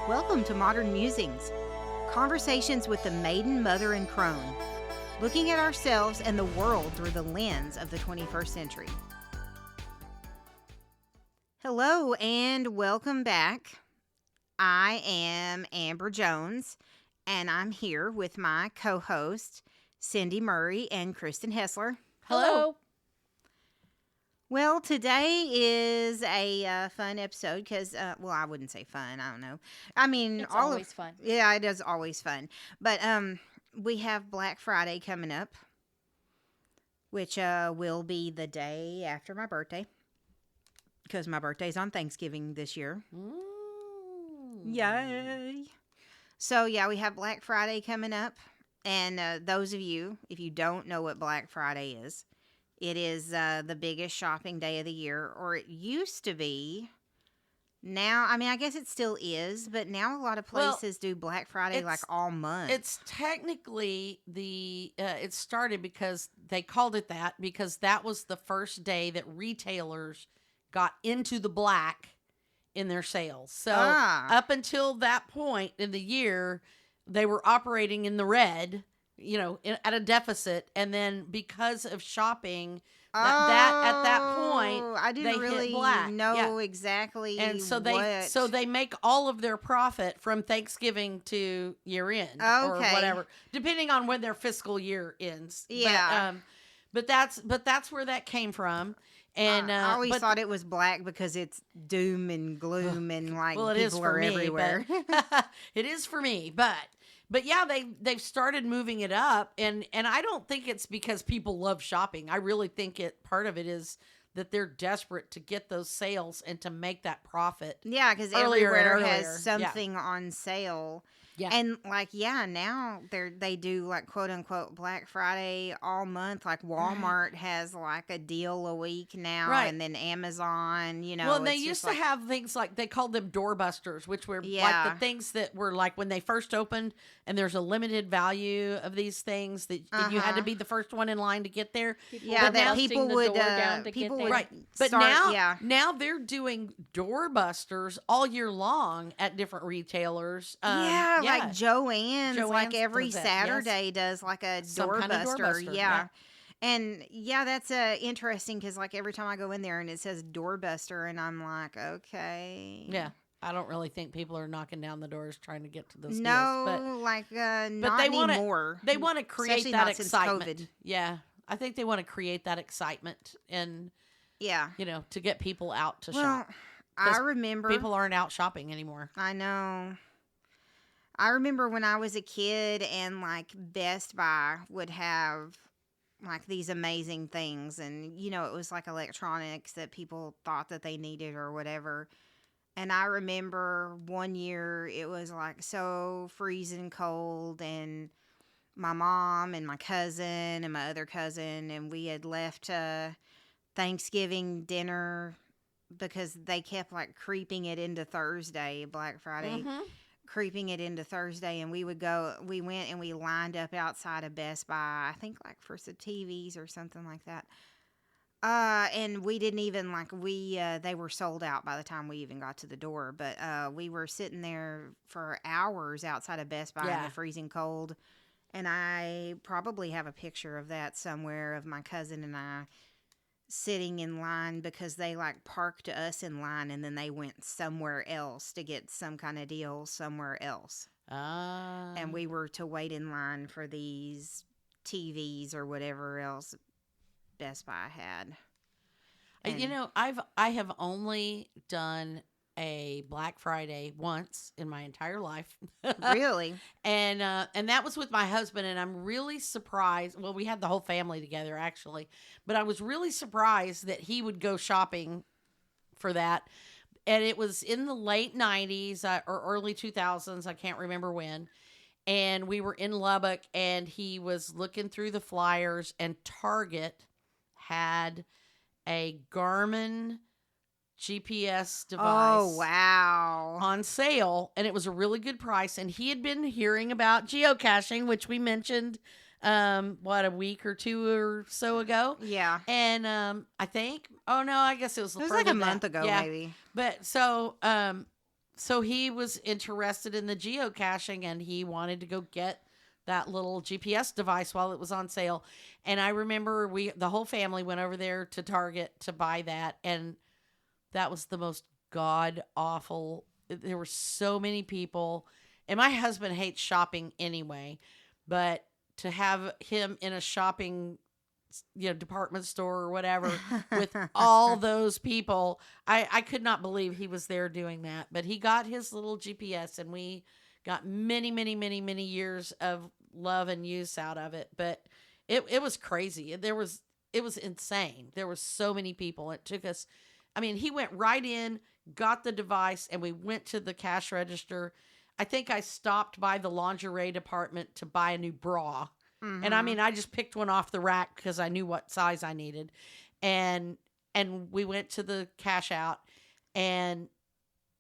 Welcome to Modern Musings, conversations with the maiden, mother, and crone, looking at ourselves and the world through the lens of the 21st century. Hello and welcome back. I am Amber Jones, and I'm here with my co-hosts, Cindy Murray and Kristen Hessler. Hello. Well, today is a fun episode because, I wouldn't say fun. I don't know. I mean, It's always fun. Yeah, it is always fun. But we have Black Friday coming up, which will be the day after my birthday because my birthday's on Thanksgiving this year. Yay! So, yeah, we have Black Friday coming up. And those of you, if you don't know what Black Friday is, it is the biggest shopping day of the year, or it used to be. Now, I mean, I guess it still is, but now a lot of places do Black Friday like all month. It's technically it started because they called it that because that was the first day that retailers got into the black in their sales. So up until that point in the year, they were operating in the red, at a deficit, and then because of shopping, at that point, I didn't really know exactly. And so they make all of their profit from Thanksgiving to year end, or whatever, depending on when their fiscal year ends. Yeah, but that's where that came from. And I always thought it was black because it's doom and gloom and like people are everywhere. It is for me, But yeah, they've started moving it up, and I don't think it's because people love shopping. I really think part of it is that they're desperate to get those sales and to make that profit. Yeah, because everywhere has something on sale. Yeah, and now they do like quote unquote Black Friday all month. Like Walmart has like a deal a week now, and then Amazon. Well, they used to have things like they called them doorbusters, which were like the things that were like when they first opened, and there's a limited value of these things that you had to be the first one in line to get there. People would right. But now they're doing doorbusters all year long at different retailers. Like Joann's like every Saturday does like a doorbuster. Kind of doorbuster. Yeah. And that's interesting because like every time I go in there and it says doorbuster and I'm like, okay. Yeah. I don't really think people are knocking down the doors trying to get to those deals. Not anymore. They want to create that excitement. Yeah. I think they want to create that excitement and, to get people out to shop. I remember. People aren't out shopping anymore. I know. I remember when I was a kid and like Best Buy would have like these amazing things and it was like electronics that people thought that they needed or whatever. And I remember one year it was like so freezing cold and my mom and my cousin and my other cousin and we had left Thanksgiving dinner because they kept like creeping it into Thursday, Black Friday. Mm-hmm. Creeping it into Thursday, and we went and we lined up outside of Best Buy, I think like for some TVs or something like that. And we didn't even they were sold out by the time we even got to the door, but we were sitting there for hours outside of Best Buy in the freezing cold. And I probably have a picture of that somewhere of my cousin and I sitting in line because they like parked us in line and then they went somewhere else to get some kind of deal somewhere else. And we were to wait in line for these TVs or whatever else Best Buy had. And, I have only done a Black Friday once in my entire life. Really? And that was with my husband, and I'm really surprised. Well, we had the whole family together actually, but I was really surprised that he would go shopping for that. And it was in the late 90s or early 2000s, I can't remember when. And we were in Lubbock, and he was looking through the flyers, and Target had a Garmin GPS device on sale, and it was a really good price, and he had been hearing about geocaching, which we mentioned a week or two or so ago. Yeah. And I think I guess it was like a month ago maybe. But so so he was interested in the geocaching, and he wanted to go get that little GPS device while it was on sale. And I remember the whole family went over there to Target to buy that, and that was the most god awful. There were so many people, and my husband hates shopping anyway, but to have him in a shopping, department store or whatever with all those people, I could not believe he was there doing that. But he got his little GPS, and we got many, many, many, many years of love and use out of it. But it was crazy. It was insane. There were so many people. It took us, he went right in, got the device, and we went to the cash register. I think I stopped by the lingerie department to buy a new bra. Mm-hmm. And I just picked one off the rack because I knew what size I needed. And we went to the cash out, and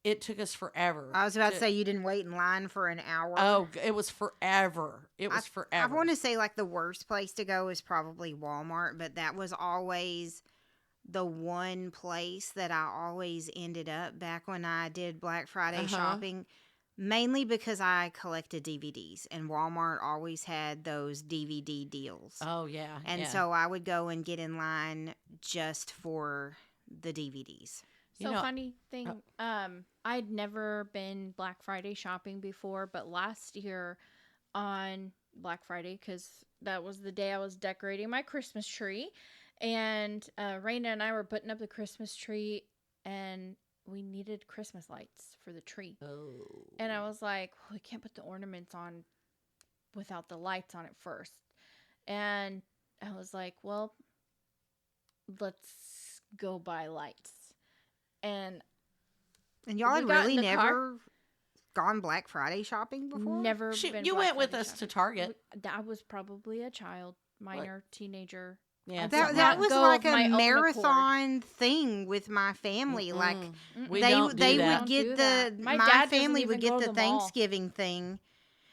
it took us forever. I was about to say, you didn't wait in line for an hour. Oh, it was forever. Forever. I want to say like the worst place to go is probably Walmart, but that was always the one place that I always ended up back when I did Black Friday shopping. Mainly because I collected DVDs, and Walmart always had those DVD deals. Oh, yeah. And so I would go and get in line just for the DVDs. Funny thing, I'd never been Black Friday shopping before, but last year on Black Friday, because that was the day I was decorating my Christmas tree, and Raina and I were putting up the Christmas tree, and we needed Christmas lights for the tree. Oh. And I was like, well, we can't put the ornaments on without the lights on it first. And I was like, well, let's go buy lights. And y'all had really never gone Black Friday shopping before? Never been You Black went with Friday us shopping. to Target. I was probably a child, minor, teenager. Yeah, that was like a marathon thing with my family. Mm-mm. Like they would get the my family would get the Thanksgiving thing.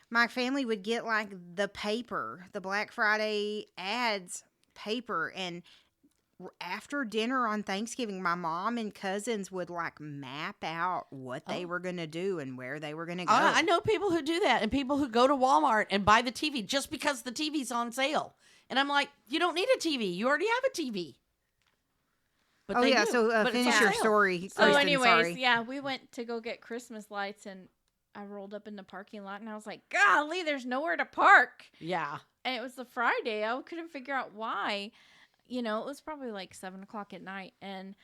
My family would get like the paper, the Black Friday ads paper, and after dinner on Thanksgiving, my mom and cousins would like map out what they were going to do and where they were going to go. I know people who do that, and people who go to Walmart and buy the TV just because the TV's on sale. And I'm like, you don't need a TV. You already have a TV. But so finish your story. So Kristen, anyways, sorry. yeah, we went to go get Christmas lights, and I rolled up in the parking lot, and I was like, golly, there's nowhere to park. Yeah. And it was the Friday. I couldn't figure out why. It was probably like 7 o'clock at night, and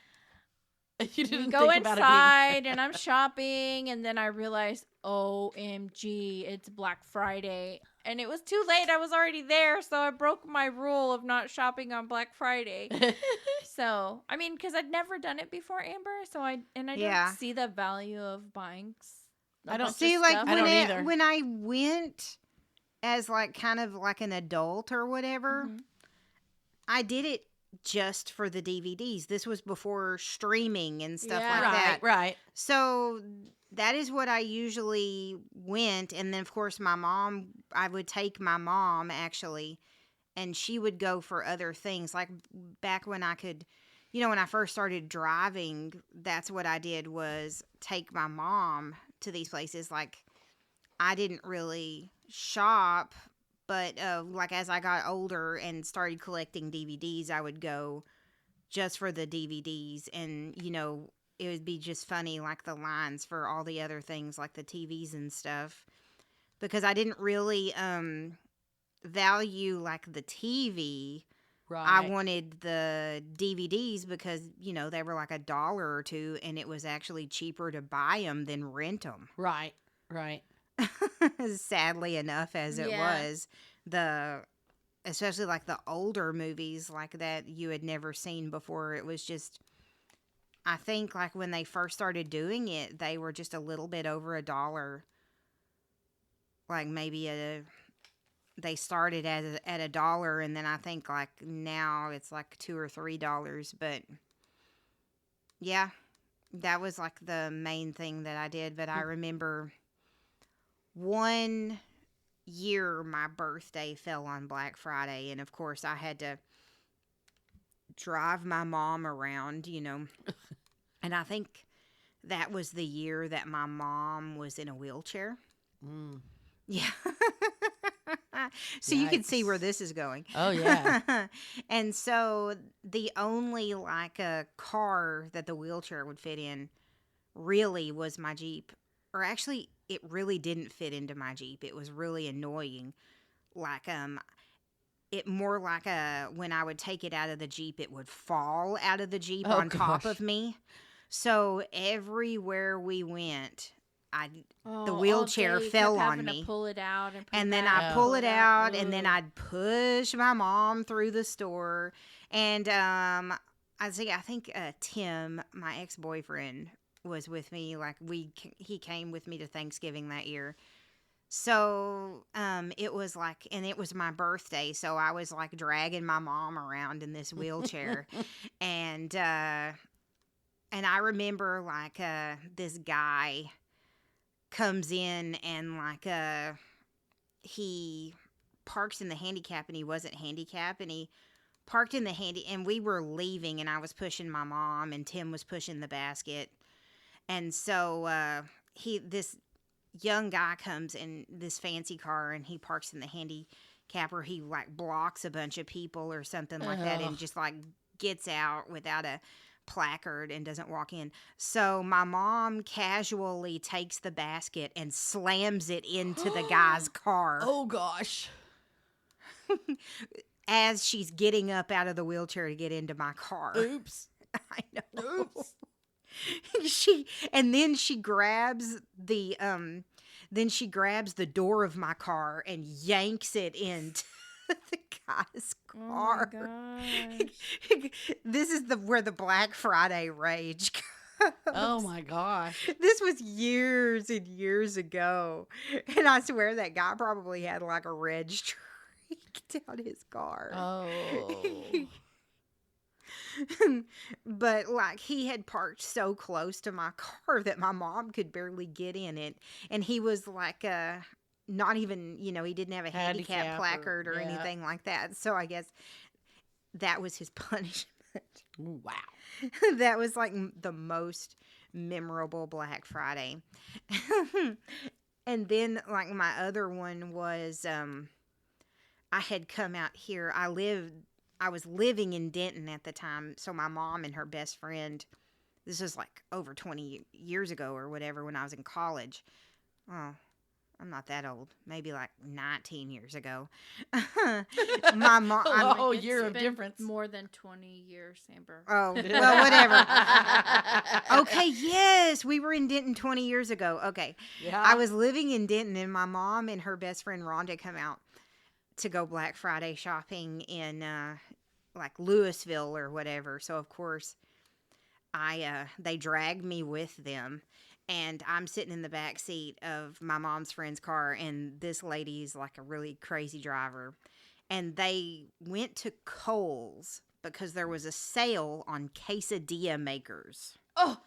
you didn't go think about inside, and I'm shopping, and then I realized, OMG, it's Black Friday. And it was too late. I was already there, so I broke my rule of not shopping on Black Friday. So, because I'd never done it before, Amber. So I don't see the value of buying. I don't see like I don't either. When I went as like kind of like an adult or whatever, I did it just for the DVDs. This was before streaming and stuff like that. Right. So that is what I usually went. And then, of course, I would take my mom, actually, and she would go for other things. Like back when I could, when I first started driving, that's what I did was take my mom to these places. Like, I didn't really shop, but like as I got older and started collecting DVDs, I would go just for the DVDs. And, it would be just funny, like the lines for all the other things, like the TVs and stuff, because I didn't really value like the TV. Right. I wanted the DVDs because they were like $1 or $2, and it was actually cheaper to buy them than rent them. Right. Sadly enough, as it was, especially like the older movies like that you had never seen before. It was just. I think like when they first started doing it, they were just a little bit over $1. Like maybe they started at $1, and then I think like now it's like $2 or $3. But yeah, that was like the main thing that I did. But I remember one year my birthday fell on Black Friday, and of course I had to drive my mom around, And I think that was the year that my mom was in a wheelchair. Mm. Yeah. So you can see where Yikes. this is going. Oh, yeah. And so the only like a car that the wheelchair would fit in really was my Jeep. Or actually it really didn't fit into my Jeep. It was really annoying. Like it more like when I would take it out of the Jeep, it would fall out of the Jeep Oh, on top gosh. of me. So everywhere we went, the all wheelchair day you fell kept on having me. to pull it out and put And it then back, I Oh. pull it out, and then Ugh. I'd push my mom through the store. And I think Tim, my ex boyfriend, was with me. Like he came with me to Thanksgiving that year. So it was like, and it was my birthday, so I was like dragging my mom around in this wheelchair, and I remember like this guy comes in and like he parks in the handicap, and he wasn't handicapped, and he parked in the and we were leaving, and I was pushing my mom, and Tim was pushing the basket, and so this young guy comes in this fancy car, and he parks in the handicap, or he like blocks a bunch of people or something like that, and Ugh. just like gets out without a placard and doesn't walk in. So my mom casually takes the basket and slams it into the guy's car Oh, gosh. as she's getting up out of the wheelchair to get into my car. Oops. I know. Oops. Then she grabs the door of my car and yanks it into the guy's Oh my car. gosh. This is where the Black Friday rage comes. Oh, my gosh. This was years and years ago, and I swear that guy probably had like a red streak down his car. Oh. But like he had parked so close to my car that my mom could barely get in it, and he was like not even, he didn't have a handicap Handicap placard or yeah. anything like that. So I guess that was his punishment. Wow. That was like the most memorable Black Friday. And then like my other one was I had come out here. I was living in Denton at the time, so my mom and her best friend, this was like over 20 years ago or whatever, when I was in college. Oh, I'm not that old. Maybe like 19 years ago. My mom. Oh, It's year of been difference. More than 20 years, Amber. Oh, well, whatever. Okay, yes, we were in Denton 20 years ago. Okay. Yeah. I was living in Denton, and my mom and her best friend Rhonda come out to go Black Friday shopping in like Louisville or whatever. So of course they dragged me with them, and I'm sitting in the back seat of my mom's friend's car, and this lady's like a really crazy driver, and they went to Kohl's because there was a sale on quesadilla makers. Oh.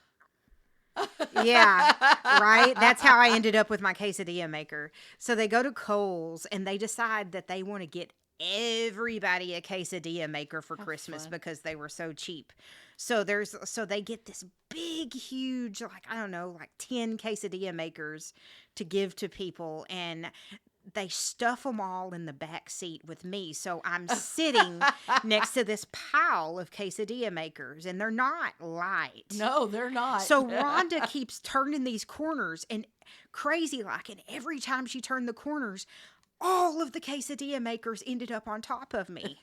Yeah, right? That's how I ended up with my quesadilla maker. So they go to Kohl's, and they decide that they want to get everybody a quesadilla maker for How Christmas fun. because they were so cheap. So they get this big, huge, like, I don't know, like 10 quesadilla makers to give to people, and they stuff them all in the back seat with me. So I'm sitting next to this pile of quesadilla makers, and they're not light. No, they're not. So Rhonda keeps turning these corners, and crazy like, and every time she turned the corners, all of the quesadilla makers ended up on top of me.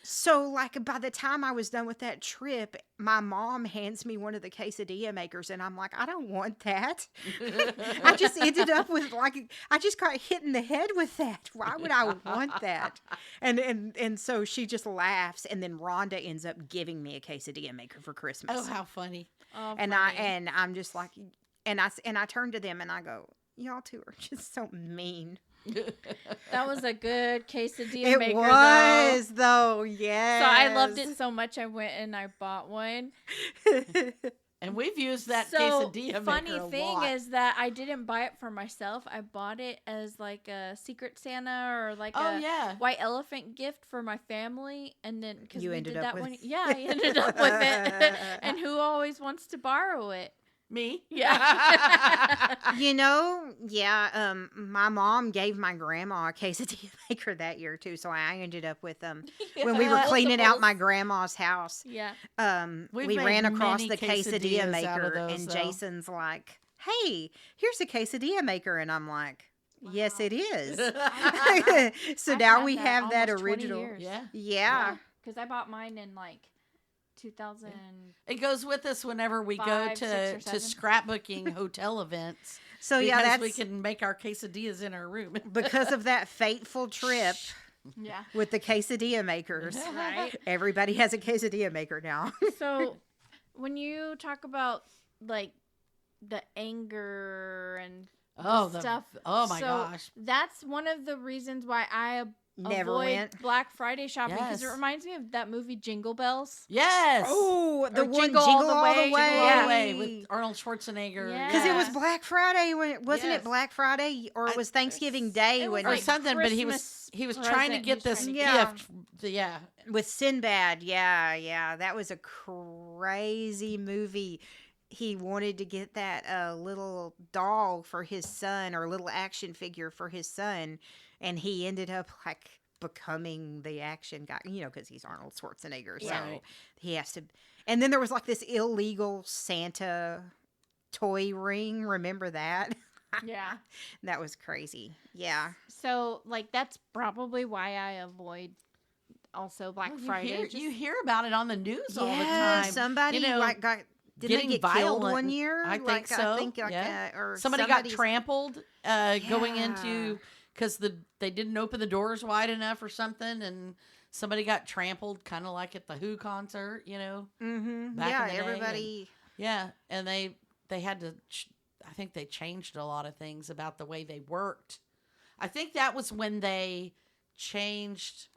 So, like, by the time I was done with that trip, my mom hands me one of the quesadilla makers, and I'm like, I don't want that. I just ended up with, like, I just got hit in the head with that. Why would I want that? And so she just laughs, and then Rhonda ends up giving me a quesadilla maker for Christmas. Oh, how funny. Oh, and funny. I'm just like, and I turn to them and I go, y'all two are just so mean. That was a good quesadilla It maker, was though. though, yes. So I loved it so much, I went and I bought one. And we've used that So quesadilla funny maker a thing lot. is that I didn't buy it for myself. I bought it as like a Secret Santa or like Oh, a yeah. white elephant gift for my family, and then because You we ended did up that with one, it. yeah, I ended up with it. And who always wants to borrow it? Me? Yeah. My mom gave my grandma a quesadilla maker that year too, so I ended up with when we were Yeah. cleaning out my Multiples. grandma's house. Yeah. We've We made ran across many the quesadilla quesadillas out of maker, those, and though. Jason's like, "Hey, here's a quesadilla maker," and I'm like, "Yes, Wow. it is." So I've now had we that have that almost 20 original. years. Yeah. Yeah. Because I bought mine in like 2000. It goes with us whenever we go 5, to 6, or 7. scrapbooking hotel events. So yeah, because that's we can make our quesadillas in our room. because of that fateful trip Yeah. with the quesadilla makers. Right. Everybody has a quesadilla maker now. So when you talk about like the anger and Oh, stuff. Oh my so gosh. That's one of the reasons why I Never avoid went. Black Friday shopping because it Yes. reminds me of that movie Jingle Bells. Yes. Oh, the Or one Jingle Jingle All the All the Way. Way. Jingle All Yeah. the Way with Arnold Schwarzenegger. Yeah. Because it was Yeah. Black Friday when wasn't Yes. it Black Friday or it was Thanksgiving Day It was when Or like something, but he was Christmas trying to present get he's this trying to get. gift. Yeah. with Sinbad. Yeah, that was a crazy movie. He wanted to get that little doll for his son or little action figure for his son, and he ended up like becoming the action guy, because he's Arnold Schwarzenegger, so Right. he has to. And then there was like this illegal Santa toy ring. Remember that? Yeah. That was crazy. Yeah. So like that's probably why I avoid also Black Well, Friday. You hear about it on the news all the Yeah, time. somebody You know, like got didn't getting they get killed violent. one year? I think so. I think like Yeah. or Somebody got somebody's- trampled going Yeah. into because they didn't open the doors wide enough or something, and somebody got trampled, kind of like at the Who concert, Mhm. back Yeah, in the day, everybody. Yeah, and they had to. I think they changed a lot of things about the way they worked. I think that was when they changed,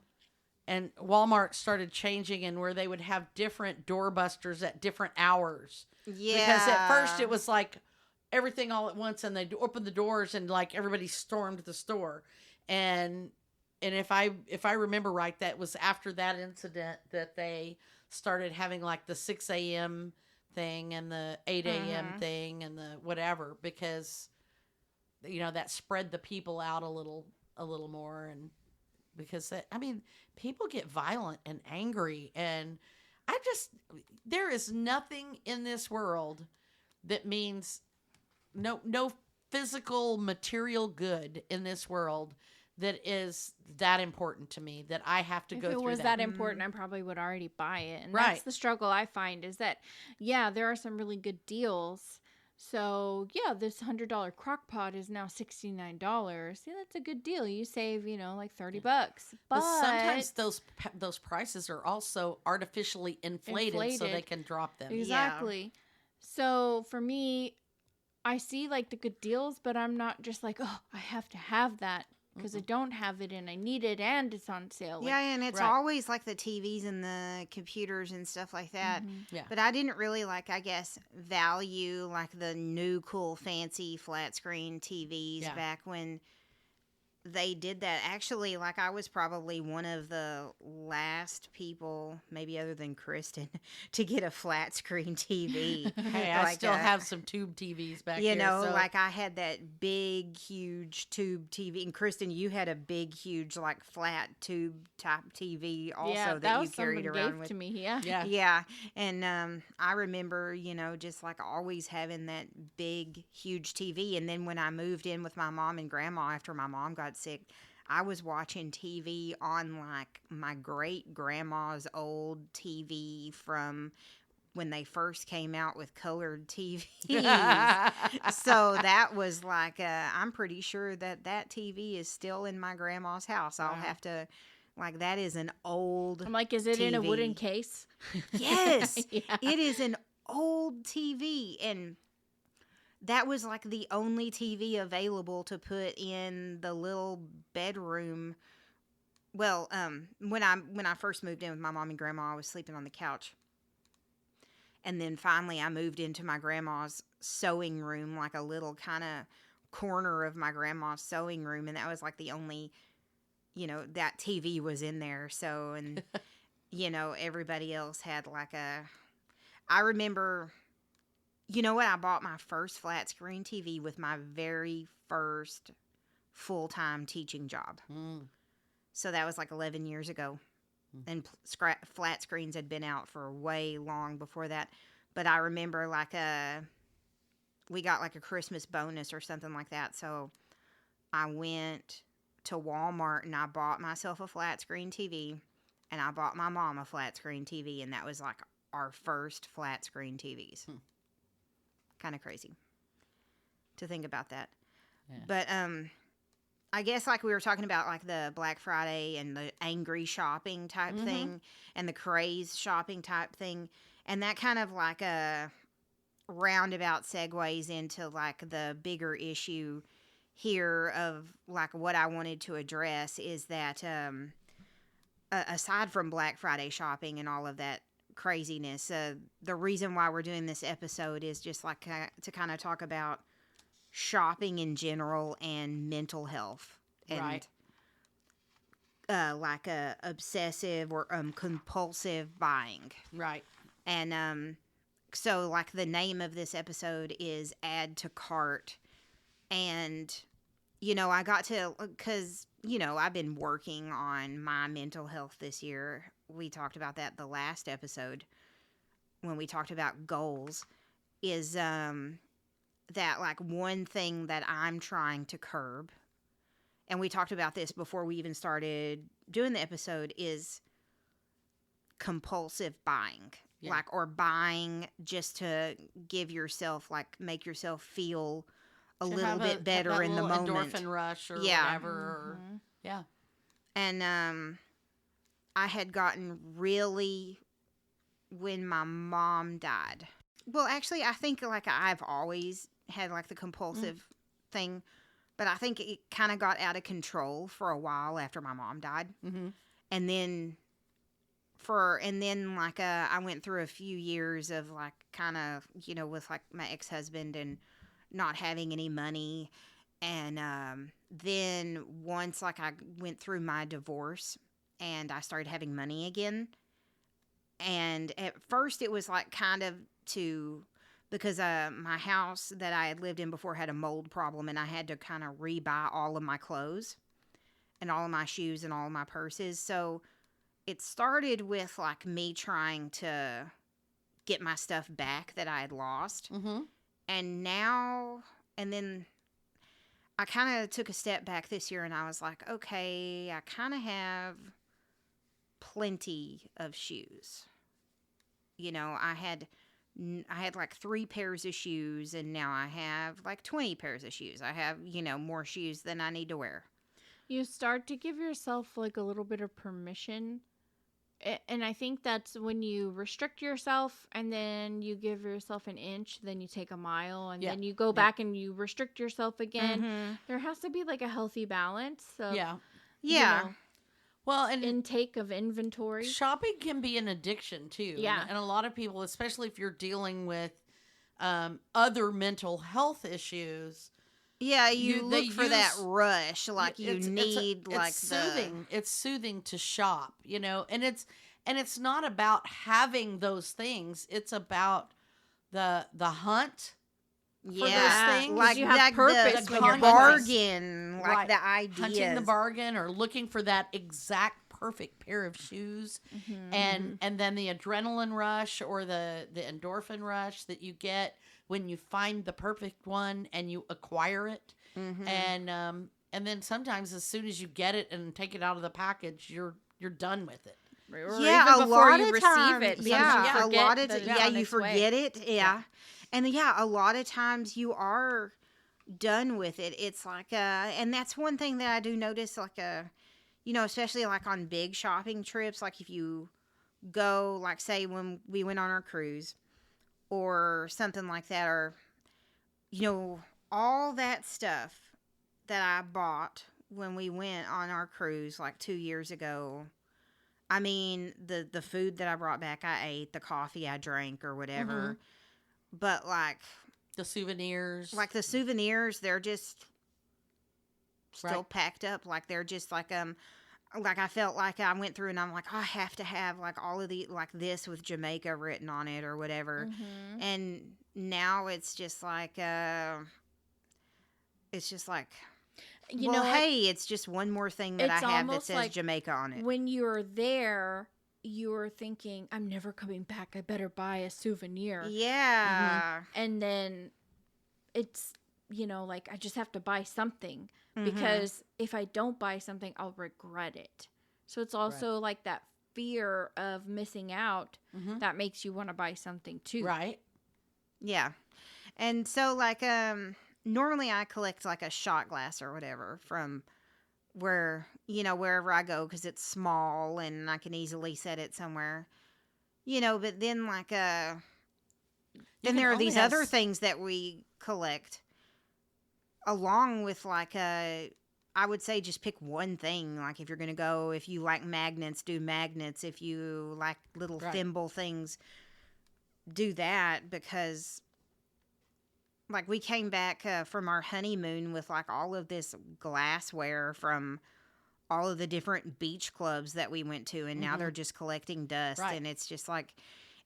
and Walmart started changing, and where they would have different doorbusters at different hours. Yeah. Because at first it was like everything all at once, and they opened the doors, and like everybody stormed the store, and if I remember right, that was after that incident that they started having like the 6 a.m. thing and the 8 a.m. thing and the whatever, because that spread the people out a little more, and because people get violent and angry, and there is nothing in this world that means no physical material good in this world that is that important to me that I have to If go it through was that. that important, I probably would already buy it. And Right. that's the struggle I find is that, yeah, there are some really good deals. So, yeah, this $100 crock pot is now $69. Yeah, that's a good deal. You save, like $30. But sometimes those prices are also artificially inflated so they Inflated. can drop them. Exactly. So, for me, I see like the good deals, but I'm not just like, oh, I have to have that because I don't have it and I need it and it's on sale. Like, Yeah, and it's Right. always like the TVs and the computers and stuff like that. Yeah. But I didn't really value like the new cool fancy flat screen TVs Yeah. back when they did that. Actually, like I was probably one of the last people, maybe other than Kristen, to get a flat screen TV. Hey, I Like, still have some tube TVs back you here. know, so- like I had that big, huge tube TV, and Kristen, you had a big, huge, like flat tube type TV also yeah, that you was carried someone around gave with. to me. Yeah. yeah. Yeah, and I remember, just like always having that big, huge TV. And then when I moved in with my mom and grandma after my mom got sick, I was watching TV on like my great grandma's old TV from when they first came out with colored TVs. So that was like, I'm pretty sure that TV is still in my grandma's house. I'll Wow. have to, like, that is an old. I'm like, is it in a wooden TV. case? Yes, Yeah. it is an old TV, and that was like the only TV available to put in the little bedroom. Well, when I first moved in with my mom and grandma, I was sleeping on the couch, And then finally I moved into my grandma's sewing room, like a little kind of corner of my grandma's sewing room. And that was like the only, that TV was in there. So, and, everybody else had like I remember, you know what? I bought my first flat screen TV with my very first full-time teaching job. So that was like 11 years ago. And flat screens had been out for way long before that. But I remember like we got like a Christmas bonus or something like that. So I went to Walmart and I bought myself a flat screen TV, and I bought my mom a flat screen TV, and that was like our first flat screen TVs. Kind of crazy to think about that. Yeah. But I guess like we were talking about like the Black Friday and the angry shopping type thing and the craze shopping type thing. And that kind of like a roundabout segues into like the bigger issue here of like what I wanted to address is that aside from Black Friday shopping and all of that craziness, the reason why we're doing this episode is just like to kind of talk about shopping in general and mental health and Right. Like obsessive or compulsive buying. Right. And so like the name of this episode is Add to Cart. And I got to, because I've been working on my mental health this year. We talked about that the last episode when we talked about goals, is that like one thing that I'm trying to curb, and we talked about this before we even started doing the episode, is compulsive buying. Yeah. Like, or buying just to give yourself, like, make yourself feel a To little have bit better have that in the little moment. endorphin rush or Yeah. whatever. Or, yeah. And I had gotten really, when my mom died. Well, actually, I think like I've always had like the compulsive thing, but I think it kind of got out of control for a while after my mom died. Mm-hmm. And then like I went through a few years of like kind of, with like my ex-husband and not having any money. And then once like I went through my divorce and I started having money again. And at first it was like kind of because my house that I had lived in before had a mold problem, and I had to kind of rebuy all of my clothes and all of my shoes and all of my purses. So it started with like me trying to get my stuff back that I had lost. Mm-hmm. And then I kind of took a step back this year and I was like, okay, I kind of have plenty of shoes. I had like 3 pairs of shoes, and now I have like 20 pairs of shoes. I have, more shoes than I need to wear. You start to give yourself like a little bit of permission. And I think that's when you restrict yourself and then you give yourself an inch, then you take a mile, and then you go back and you restrict yourself again. Mm-hmm. There has to be like a healthy balance of Yeah. Well, and intake of inventory. shopping can be an addiction too. Yeah. And a lot of people, especially if you're dealing with other mental health issues. Yeah, you look they for that use- rush, like you need it's like soothing. It's soothing to shop, and it's not about having those things. It's about the hunt. yeah, those things. like You have like purpose the when you're bargain, like Right. the ideas. Hunting the bargain or looking for that exact perfect pair of shoes, and then the adrenaline rush or the endorphin rush that you get when you find the perfect one and you acquire it. Mm-hmm. And then sometimes as soon as you get it and take it out of the package, you're done with it. Or Yeah, even a before lot you of receive times. it. Yeah, a lot of times. you forget it. Yeah. And a lot of times you are done with it. It's like and that's one thing that I do notice, like especially like on big shopping trips, like if you go, like say when we went on our cruise or something like that, or all that stuff that I bought when we went on our cruise like 2 years ago, I mean, the food that I brought back, I ate. The coffee I drank or whatever. But The souvenirs. like the souvenirs, they're just still Right. packed up. Like they're just like I felt like I went through and I'm like, oh, I have to have like all of the like this with Jamaica written on it or whatever. Mm-hmm. And now it's just like You well, know what? hey, it's just one more thing that It's I have that almost says like Jamaica on it. When you're there, you're thinking, I'm never coming back. I better buy a souvenir. Yeah. And then it's, like I just have to buy something Mhm. because if I don't buy something, I'll regret it. So it's also like that fear of missing out that makes you want to buy something too. Right. Yeah. And so normally I collect like a shot glass or whatever from wherever I go because it's small and I can easily set it somewhere. But then then there are these other things that we collect along with I would say just pick one thing. Like if you're going to go, if you like magnets, do magnets. If you like little thimble things, do that because like we came back from our honeymoon with like all of this glassware from all of the different beach clubs that we went to, and now they're just collecting dust, and it's just like,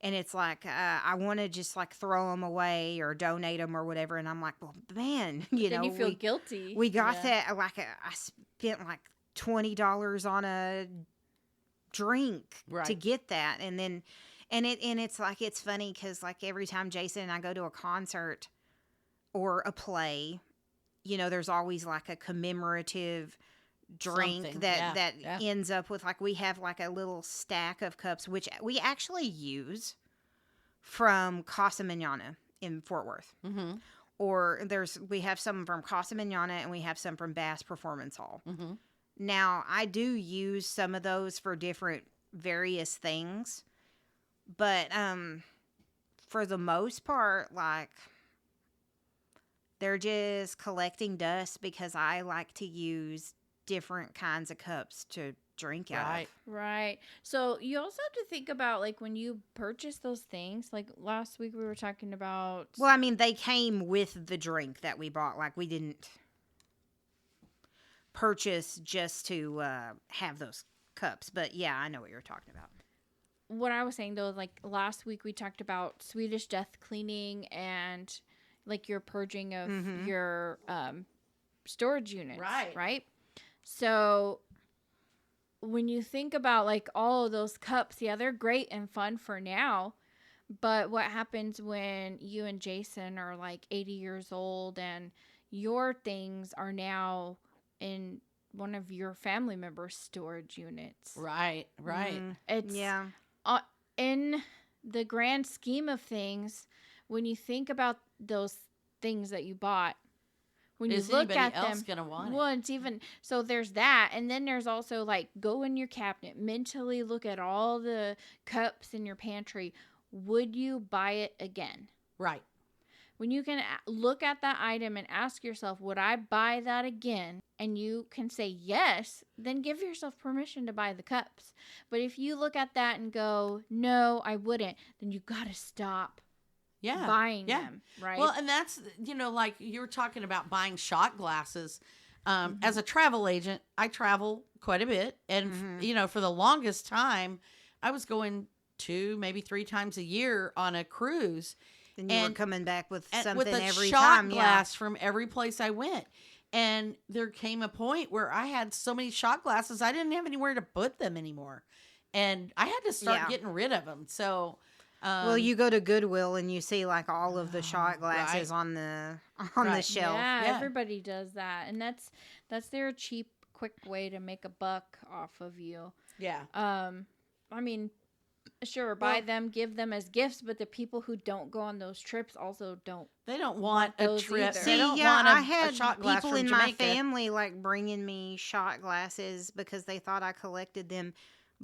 I want to just like throw them away or donate them or whatever, and I'm like, well, man, Then you feel guilty. We got that I spent like $20 on a drink to get that, and then it's like it's funny because like every time Jason and I go to a concert or a play, there's always like a commemorative drink Something. that ends up with like we have like a little stack of cups which we actually use from Casa Manana in Fort Worth. Or we have some from Casa Manana and we have some from Bass Performance Hall. Now I do use some of those for different various things, but for the most part, like they're just collecting dust because I like to use different kinds of cups to drink out of. Right. So you also have to think about like when you purchase those things, like last week we were talking about. Well, I mean, they came with the drink that we bought. Like we didn't purchase just to have those cups. But yeah, I know what you're talking about. What I was saying though, like last week we talked about Swedish death cleaning and like your purging of your storage units. Right. So when you think about like all of those cups, yeah, they're great and fun for now. But what happens when you and Jason are like 80 years old and your things are now in one of your family members' storage units? Right. It's in the grand scheme of things, when you think about those things that you bought, when you look at them, gonna want well, it's even so. There's that, and then there's also like go in your cabinet, mentally look at all the cups in your pantry. Would you buy it again? Right. When you can look at that item and ask yourself, would I buy that again? And you can say yes, then give yourself permission to buy the cups. But if you look at that and go, no, I wouldn't, then you got to stop buying them, right? Well, and that's, like you were talking about buying shot glasses. As a travel agent, I travel quite a bit. And, for the longest time, I was going 2, maybe 3 times a year on a cruise. And you were coming back with something with a every shot time. glass from every place I went. And there came a point where I had so many shot glasses, I didn't have anywhere to put them anymore. And I had to start getting rid of them. So, well, you go to Goodwill and you see like all of the shot glasses on the shelf. Yeah, everybody does that. And that's their cheap, quick way to make a buck off of you. Yeah. I mean, sure, buy them, give them as gifts, but the people who don't go on those trips also don't. They don't want a trip. Either. They don't See, want I had a shot glass people from in Jamaica. my family like bringing me shot glasses because they thought I collected them.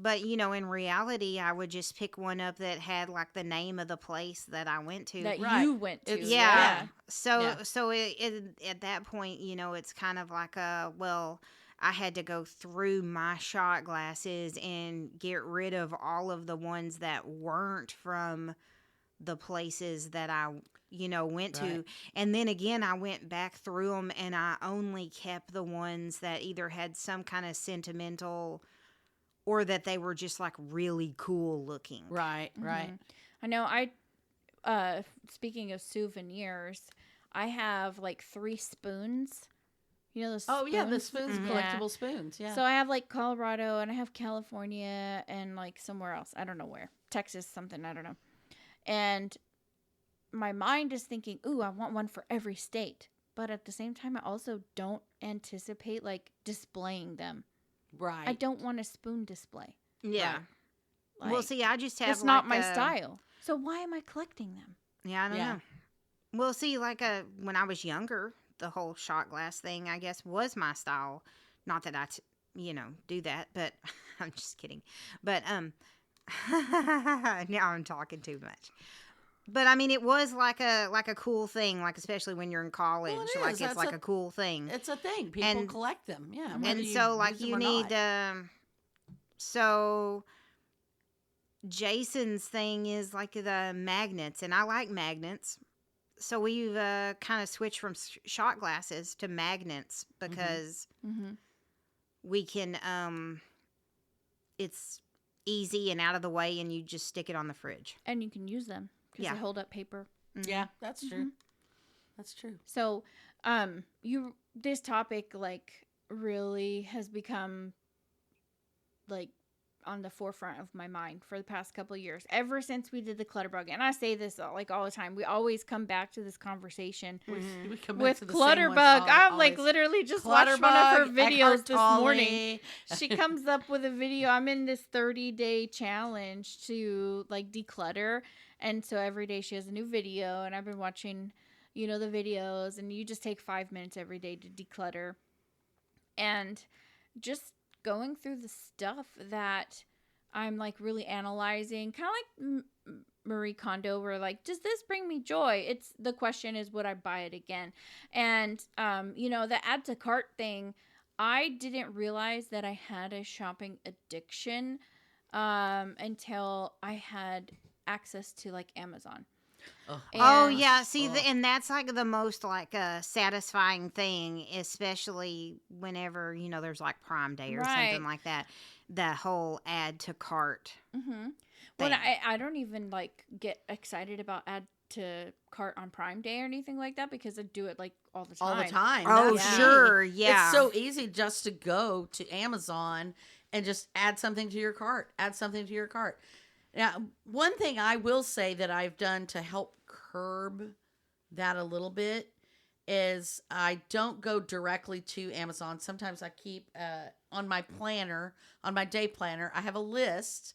But, in reality, I would just pick one up that had like the name of the place that I went to. That you went to. Yeah. So at that point, it's kind of like well, I had to go through my shot glasses and get rid of all of the ones that weren't from the places that I, went to. Right. And then again, I went back through them and I only kept the ones that either had some kind of sentimental or that they were just like really cool looking. Right. Right. I know speaking of souvenirs, I have like 3 spoons. You know those Oh yeah, the spoons? spoons, Mhm. collectible spoons. Yeah. So I have like Colorado and I have California and like somewhere else. I don't know where. Texas something, I don't know. And my mind is thinking, "Ooh, I want one for every state." But at the same time, I also don't anticipate like displaying them. right. I don't want a spoon display. Yeah. Right. Like, Well, see, I just have it's not like my style. So why am I collecting them? Yeah, I don't Yeah. know. Well, see, like when I was younger, the whole shot glass thing, I guess, was my style. Not that do that, but I'm just kidding. But now I'm talking too much. But I mean, it was like a cool thing, like especially when you're in college, it like is. it's That's like a cool thing. It's a thing. People And- collect them. Yeah. and whether And you so, like, use them you or need not. so Jason's thing is like the magnets, and I like magnets. So we've kind of switched from shot glasses to magnets because Mm-hmm. we can. It's easy and out of the way, and you just stick it on the fridge. And you can use them because Yeah. they hold up paper. Yeah, that's true. Mhm. That's true. So, this topic like really has become like on the forefront of my mind for the past couple of years. Ever since we did the Clutterbug, and I say this like all the time, we always come back to this conversation We come back with to the same ones Clutterbug. I've like always. literally just watched one of her Clutterbug, videos Eckhart this morning. Tolle. She comes up with a video. I'm in this 30-day challenge to like declutter, and so every day she has a new video, and I've been watching the videos, and you just take 5 minutes every day to declutter, and just going through the stuff that I'm like really analyzing, kind of like Marie Kondo, where like, does this bring me joy? It's the question is, would I buy it again? And the add to cart thing, I didn't realize that I had a shopping addiction until I had access to like Amazon. Oh. Oh And- yeah, see, Oh. and that's like the most like satisfying thing, especially whenever there's like Prime Day or Right. something like that. The whole add to cart. Mm-hmm. Well, thing. I don't even like get excited about add to cart on Prime Day or anything like that because I do it like all the time. All the time. Oh That's me. sure, yeah. It's so easy just to go to Amazon and just add something to your cart. Add something to your cart. Now, one thing I will say that I've done to help curb that a little bit is I don't go directly to Amazon. Sometimes I keep on my planner, on my day planner, I have a list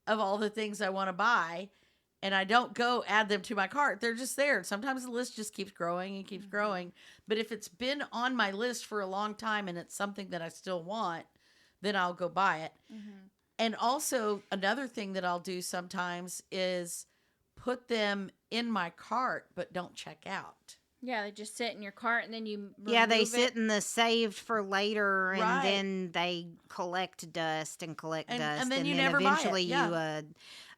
of all the things I want to buy, and I don't go add them to my cart. They're just there. Sometimes the list just keeps growing and keeps growing. But if it's been on my list for a long time and it's something that I still want, then I'll go buy it. Mm-hmm. And also, another thing that I'll do sometimes is put them in my cart, but don't check out. Yeah, they just sit in your cart and then you Yeah, they remove sit it. in the saved for later, and Right. then they collect dust and collect And dust, then you never buy it, eventually yeah.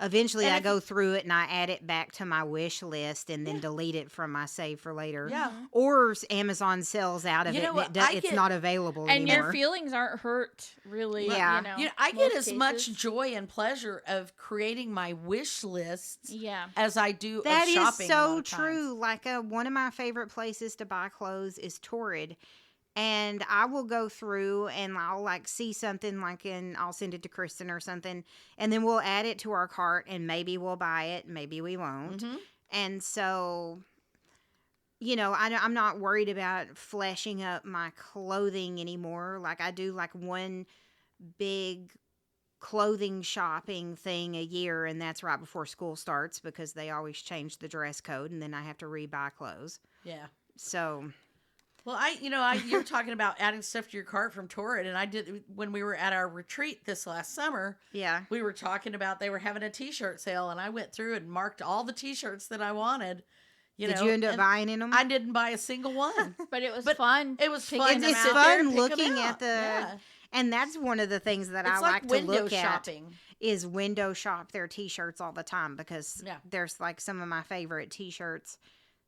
eventually And I if go through it and I add it back to my wish list, and then Yeah. delete it from my save for later. Yeah. Or Amazon sells out of You it, know and what? it's get- not available And anymore. your feelings aren't hurt, really. Yeah. I get most as much cases. joy and pleasure of creating my wish lists Yeah. as I do That of is shopping. a lot so of times. true. Like one of my favorite places to buy clothes is Torrid. And I will go through and I'll like see something like I'll send it to Kristen or something, and then we'll add it to our cart, and maybe we'll buy it, maybe we won't. Mhm. And so, I'm not worried about fleshing up my clothing anymore. Like I do like one big clothing shopping thing a year, and that's right before school starts because they always change the dress code, and then I have to rebuy clothes. Yeah. So Well, you're talking about adding stuff to your cart from Torrid, and I did when we were at our retreat this last summer. yeah. We were talking about they were having a t-shirt sale, and I went through and marked all the t-shirts that I wanted, Did you end up and buying in them? I didn't buy a single one. But it was But fun. It was picking fun. them to It's sit out. there and fun pick 'em looking out. at the, Yeah. and that's one of the things that It's I like like to window look shopping. at is window shop their t-shirts all the time because Yeah. there's like some of my favorite t-shirts.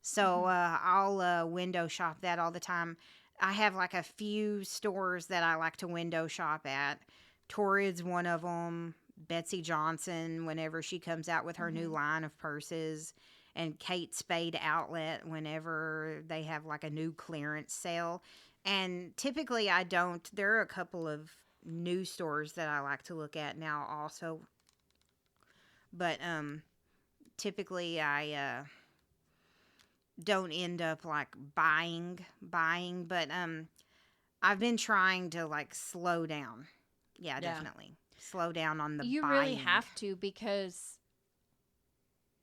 So Mm-hmm. I'll window shop that all the time. I have like a few stores that I like to window shop at. Torrid's one of them. Betsy Johnson, whenever she comes out with her new Mm-hmm. line of purses, and Kate Spade Outlet, whenever they have like a new clearance sale. And typically, I don't. There are a couple of new stores that I like to look at now, also. But typically, I don't end up like buying. But I've been trying to like slow down. Yeah, Yeah. definitely slow down on the You buying. really have to, because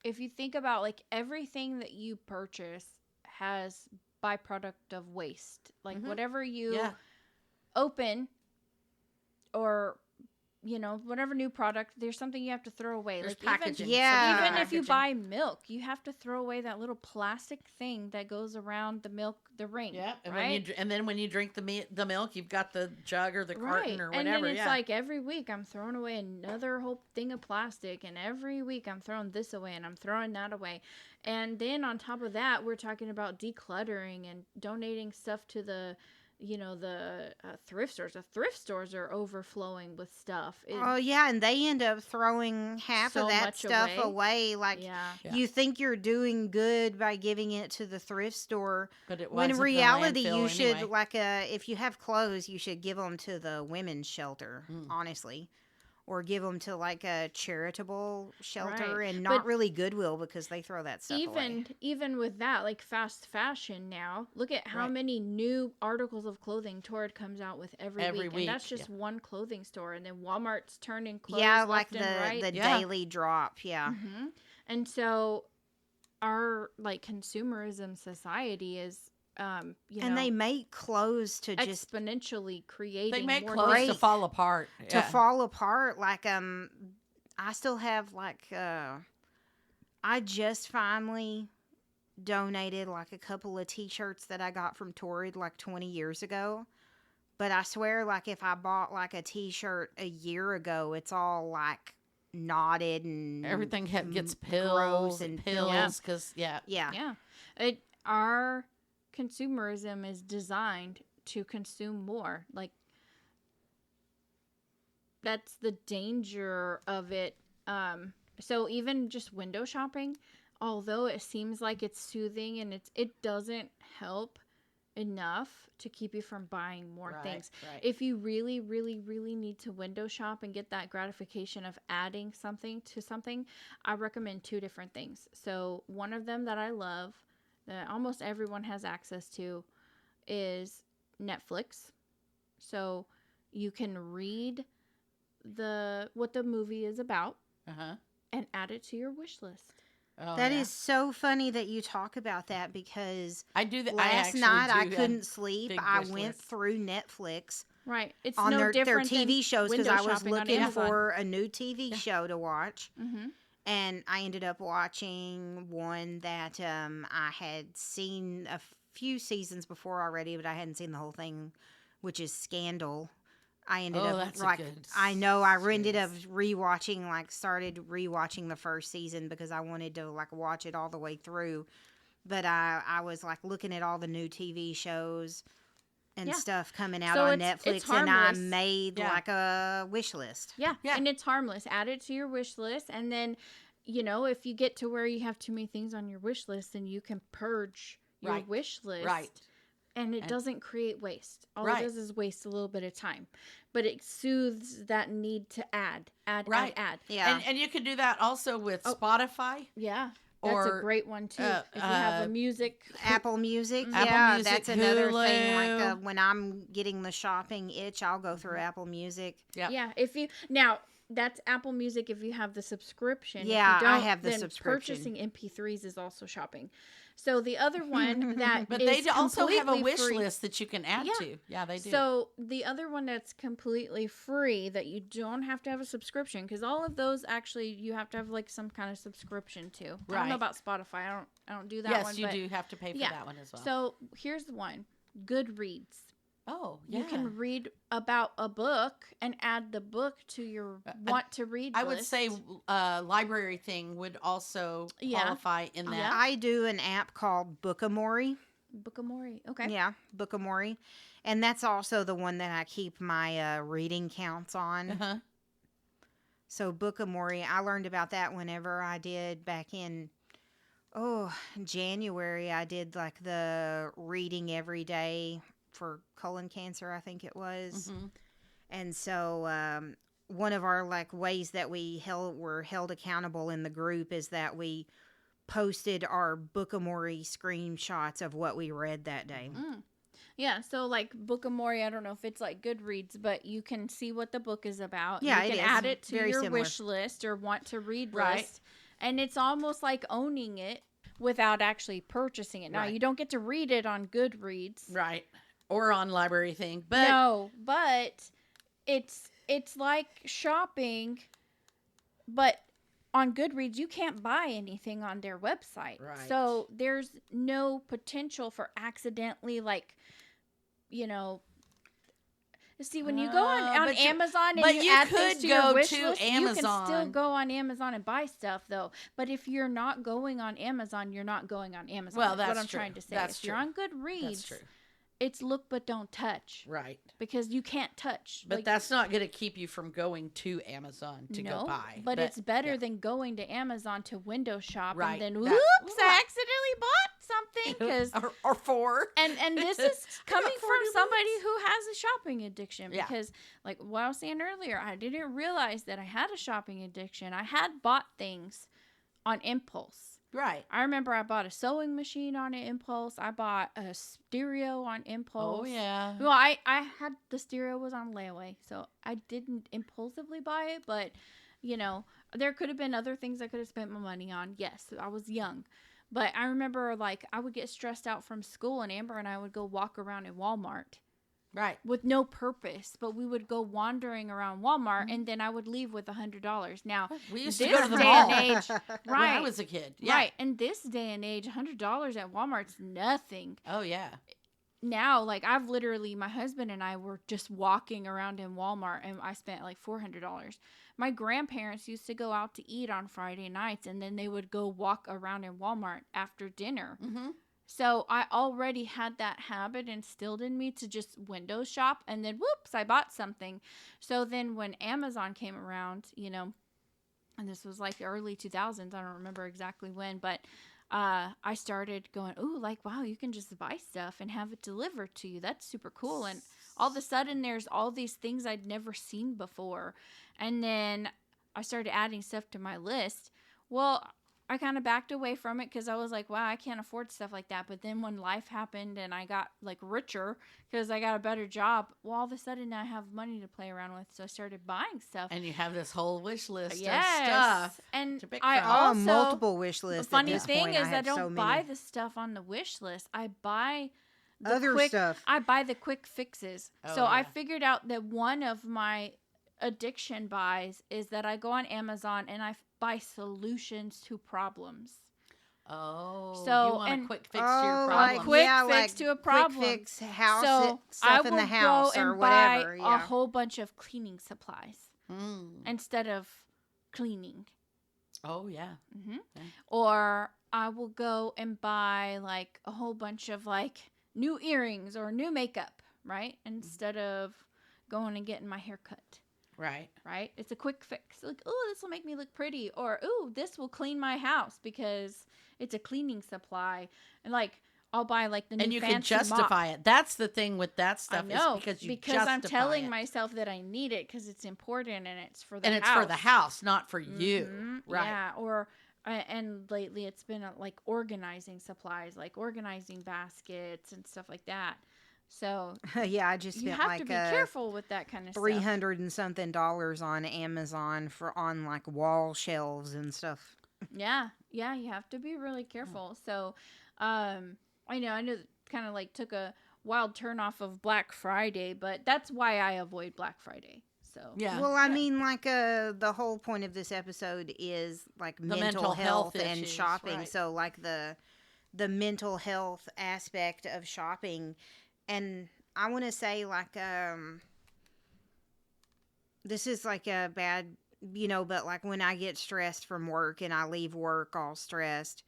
if you think about like everything that you purchase has byproduct of waste. Like Mhm. whatever you Yeah. open, or whatever new product, there's something you have to throw away. There's Like even packaging. Yeah. Some even if you packaging. buy milk, you have to throw away that little plastic thing that goes around the milk, the ring. Yeah, and right? then when you drink the milk, you've got the jug or the carton or And whatever. then it's yeah. like every week I'm throwing away another whole thing of plastic, and every week I'm throwing this away and I'm throwing that away. And then on top of that, we're talking about decluttering and donating stuff to the thrift stores. The thrift stores are overflowing with stuff. Oh yeah, and they end up throwing half So of that much stuff away. away. Like Yeah. Yeah. you think you're doing good by giving it to the thrift store, But it when in winds up in a reality landfill you should anyway. like if you have clothes, you should give them to the women's shelter, honestly, or give them to like a charitable shelter Right. and not But really Goodwill because they throw that stuff away. even with that, like fast fashion now, look at how Right. many new articles of clothing Torrid comes out with every week. And that's week, just one clothing store. And then Walmart's turning clothes Yeah, like left and right. the Yeah. daily drop. Yeah. hmm And so our like consumerism society is And they make clothes to just exponentially creating They make more clothes things. to fall apart. to Yeah. fall apart. Like I still have like I just finally donated like a couple of t-shirts that I got from Torrid like 20 years ago. But I swear, like if I bought like a t-shirt a year ago, it's all like knotted and Everything gets gross pills and and pills because yeah. Yeah. Our consumerism is designed to consume more. Like that's the danger of it. So even just window shopping, although it seems like it's soothing and it doesn't help enough to keep you from buying more Right, things. right. If you really, really, really need to window shop and get that gratification of adding something to something, I recommend two different things. So one of them that I love, that almost everyone has access to, is Netflix. So you can read what the movie is about Uh-huh. and add it to your wish list. Oh, That yeah. is so funny that you talk about that because I do that. last night I couldn't sleep. big I wish went list. through Netflix Right. It's on no their different TV shows because window I was shopping on looking Amazon. for a new TV show to watch. Mm-hmm. And I ended up watching one that I had seen a few seasons before already, but I hadn't seen the whole thing, which is Scandal. I ended up that's a like good I know I ended up series. rewatching started rewatching the first season because I wanted to like watch it all the way through. But I was like looking at all the new TV shows and Yeah. stuff coming out So on it's Netflix, and I harmless. made Yeah. like a wish list. Yeah. Yeah. And it's harmless. Add it to your wish list. And then, if you get to where you have too many things on your wish list, then you can purge your Right. wish list. Right. And it And- doesn't create waste. All Right. it does is waste a little bit of time. But it soothes that need to add, Right. add. Yeah. And you could do that also with Oh. Spotify. Yeah. That's Or, a great one, too. If you have a music. Apple Music, Apple yeah, Music, that's another thing. Like Hulu. when I'm getting the shopping itch, I'll go through Apple Music. Yeah. Yeah. If you. Now, that's Apple Music if you have the subscription. Yeah, if you I don't, have the then subscription. purchasing MP3s is also shopping. So the other one that But is they also have a completely wish free- list that you can add Yeah. to. Yeah, they do. So the other one that's completely free that you don't have to have a subscription, because all of those actually you have to have like some kind of subscription to. I don't Right. know about Spotify. I don't do that yes, one. you but do have to pay for yeah. that one as well. So here's the one. Goodreads. oh, yeah. You can read about a book and add the book to your want to read I would list. say library thing would also Yeah. qualify in that. Yeah. I do an app called Bookamori. Bookamori. Okay. Yeah, Bookamori. And that's also the one that I keep my reading counts on. Uh-huh. So Bookamori, I learned about that whenever I did back in, January. I did like the reading every day for colon cancer, I think it was. Mm-hmm. And so one of our like ways that were held accountable in the group is that we posted our Bookamori screenshots of what we read that day. Yeah, so like Bookamori, I don't know if it's like Goodreads, but you can see what the book is about. Yeah, you it can is. add it to Very your similar. wish list or want to read Right. list. And it's almost like owning it without actually purchasing it. Now, Right. you don't get to read it on Goodreads. Right. Or on library thing. But No, but it's like shopping, but on Goodreads you can't buy anything on their website. Right. So there's no potential for accidentally see, when you go on but you- Amazon and but you you add could things to your go wish to list, you can still Amazon. go on Amazon and buy stuff though. But if you're not going on Amazon, you're not going on Amazon. Well, That's what that's I'm true. trying to say. That's if you're true. on Goodreads, that's true. it's look but don't touch. Right. Because you can't touch. But that's not going to keep you from going to Amazon to go buy. But it's better yeah. than going to Amazon to window shop Right. and then That- whoops, I accidentally bought something because or four. and this is coming from 40 somebody bucks. who has a shopping addiction Yeah. because like what I was saying earlier, I didn't realize that I had a shopping addiction. I had bought things on impulse. Right. I remember I bought a sewing machine on an impulse. I bought a stereo on impulse. Oh, yeah. Well, I had the stereo was on layaway, so I didn't impulsively buy it, but there could have been other things I could have spent my money on. Yes, I was young. But I remember like I would get stressed out from school and Amber and I would go walk around in Walmart Right. with no purpose, but we would go wandering around Walmart and then I would leave with $100. Now, We used to this go to the day mall and age, when I right. was a kid. Yeah. Right. And this day and age, $100 at Walmart's nothing. Oh, yeah. Now, like I've literally, my husband and I were just walking around in Walmart and I spent like $400. My grandparents used to go out to eat on Friday nights and then they would go walk around in Walmart after dinner. Mm-hmm. So I already had that habit instilled in me to just window shop and then whoops, I bought something. So then when Amazon came around, and this was like early 2000s, I don't remember exactly when, but I started going, ooh, like, wow, you can just buy stuff and have it delivered to you. That's super cool. And all of a sudden there's all these things I'd never seen before. And then I started adding stuff to my list. Well, I kind of backed away from it because I was like, wow, I can't afford stuff like that. But then when life happened and I got like richer because I got a better job, well, all of a sudden I have money to play around with. So I started buying stuff. And you have this whole wish list of Yes. stuff. And to pick I from. Oh, also, multiple wish the lists. funny at this thing point. is I I have don't so buy many. the stuff on the wish list. I buy the Other quick, stuff. I buy the quick fixes. Oh, So I yeah. figured out that one of my addiction buys is that I go on Amazon and I buy solutions to problems. Oh, So, you want and- a quick fix to your Oh, problem. like Quick yeah, fix like to a problem. Quick fix house So stuff I in will the house go or and whatever. buy Yeah. a whole bunch of cleaning supplies Mm. instead of cleaning. Oh, yeah. hmm Okay. Or I will go and buy like a whole bunch of like new earrings or new makeup, right? Instead of going and getting my hair cut, Right. right? It's a quick fix. Like, oh, this will make me look pretty. Or, oh, this will clean my house because it's a cleaning supply. And like, I'll buy like the new And you can fancy mop. justify it. That's the thing with that stuff. I know, is because you because justify I'm telling it. myself that I need it because it's important and it's for the And house. it's for the house, not for you. Mhm, Right. Yeah, or and lately it's been like organizing supplies, like organizing baskets and stuff like that. So Yeah, I just you spent have like to be careful with that kind of stuff. $300 and something on Amazon on like wall shelves and stuff. Yeah, yeah, you have to be really careful. So, I know, kind of like took a wild turn off of Black Friday, but that's why I avoid Black Friday. So, Yeah. Well, I Yeah. mean, like the whole point of this episode is like The mental health and issues, shopping. right. So like the mental health aspect of shopping, and I want to say like this is like a bad, but like when I get stressed from work and I leave work all stressed,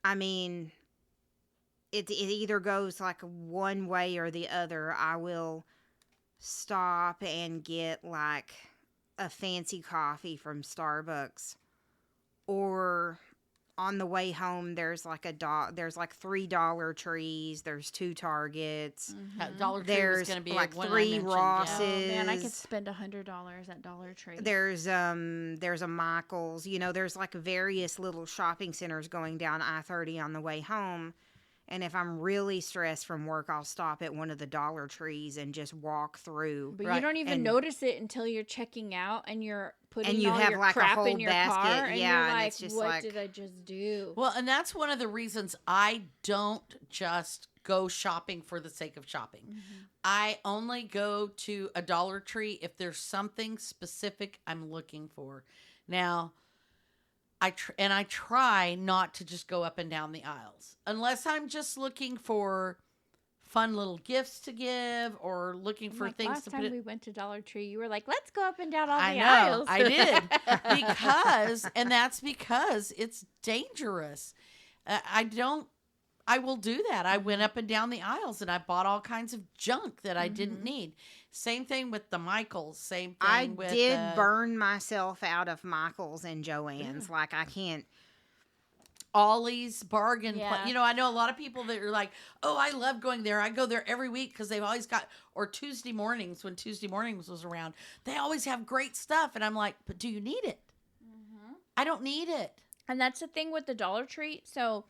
I mean, it either goes like one way or the other. I will stop and get like a fancy coffee from Starbucks, or on the way home there's like there's like $3 trees, there's 2 Targets, That Dollar Tree was there's going to be like one I 3 mentioned, Rosses. oh man, I could spend $100 at Dollar Tree. There's a Michael's, there's like various little shopping centers going down I-30 on the way home. And if I'm really stressed from work, I'll stop at one of the Dollar Trees and just walk through. But Right. you don't even And- notice it until you're checking out and you're putting And you all have, your like, a crap whole in your basket, car, and yeah, you're and like, it's just "What like- did I just do?" Well, and that's one of the reasons I don't just go shopping for the sake of shopping. I only go to a Dollar Tree if there's something specific I'm looking for. Now, I try not to just go up and down the aisles unless I'm just looking for fun little gifts to give or looking for Like things last to time put we went to Dollar Tree, you were like, "Let's go up and down all I the know, aisles." I did that's because it's dangerous. I will do that. I went up and down the aisles and I bought all kinds of junk that I didn't need. Same thing with the Michaels. Same thing I with did burn myself out of Michael's and Joann's. Like, I can't. Ollie's bargain. Yeah. I know a lot of people that are like, "Oh, I love going there. I go there every week because they've always got." Or Tuesday mornings, when Tuesday mornings was around, they always have great stuff, and I'm like, "But do you need it? I don't need it." And that's the thing with the Dollar Tree. So